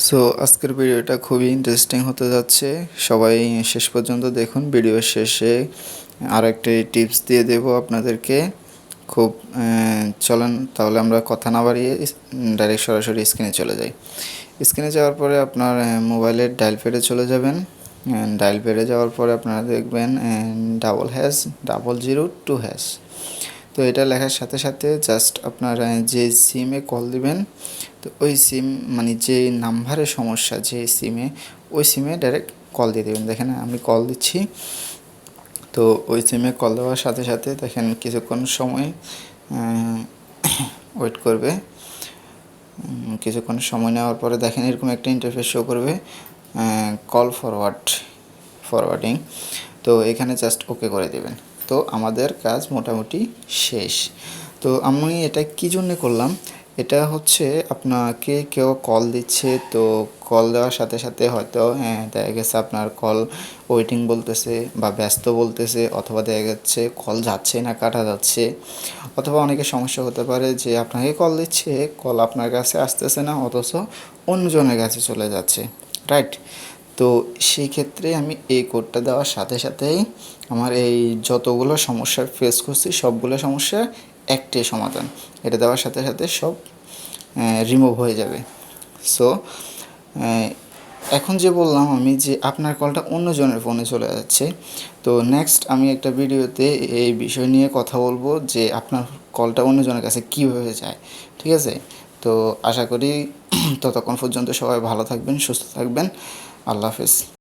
So আজকের ভিডিওটা খুবই ইন্টারেস্টিং হতে যাচ্ছে। সবাই শেষ পর্যন্ত দেখুন। ভিডিওর শেষে আর একটি টিপস দিয়ে দেব আপনাদেরকে। খুব চলেন তাহলে আমরা কথা না বাড়িয়ে ডাইরেক্ট সরাসরি স্ক্রিনে চলে যাই। স্ক্রিনে যাওয়ার পরে আপনার মোবাইলের ডায়াল প্যাডে চলে যাবেন। ডায়াল প্যাডে যাওয়ার পরে আপনারা দেখবেন ##0002#। তো এটা লেখার সাথে সাথে জাস্ট আপনার যে সিমে কল দিবেন, তো ওই সিম মানে যে নাম্বারের সমস্যা, যে সিমে ওই সিমে ডাইরেক্ট কল দিয়ে দেবেন। দেখেন আমি কল দিচ্ছি, তো ওই সিমে কল দেওয়ার সাথে সাথে দেখেন কিছুক্ষণ সময় ওয়েট করবে। কিছুক্ষণ সময় নেওয়ার পরে দেখেন এরকম একটা ইন্টারফেস শো করবে, কল ফরওয়ার্ডিং। তো এখানে জাস্ট ওকে করে দেবেন। তো আমাদের কাজ মোটামুটি শেষ। তো আমি এটা কী জন্যে করলাম, এটা হচ্ছে আপনাকে কেউ কল দিচ্ছে, তো কল দেওয়ার সাথে সাথে হয়তো দেখা গেছে আপনার কল ওয়েটিং বলতেছে বা ব্যস্ত বলতেছে, অথবা দেখা যাচ্ছে কল যাচ্ছে না কাটা যাচ্ছে, অথবা অনেকের সমস্যা হতে পারে যে আপনাকে কল দিচ্ছে, কল আপনার কাছে আসতেছে না, অথচ অন্যজনের কাছে চলে যাচ্ছে, রাইট? তো সেই ক্ষেত্রে আমি এই কোডটা দেওয়ার সাথে সাথেই আমার এই যতগুলো সমস্যার ফেস করছি সবগুলো সমস্যা একটাই সমাধান। এটা দেওয়ার সাথে সাথে সব রিমুভ হয়ে যাবে। সো এখন যে বললাম আমি যে আপনার কলটা অন্যজনের ফোনে চলে যাচ্ছে, তো নেক্সট আমি একটা ভিডিওতে এই বিষয় নিয়ে কথা বলবো যে আপনার কলটা অন্যজনের কাছে কীভাবে যায়, ঠিক আছে? তো আশা করি ততক্ষণ পর্যন্ত সবাই ভালো থাকবেন, সুস্থ থাকবেন। আল্লাহ হাফেজ।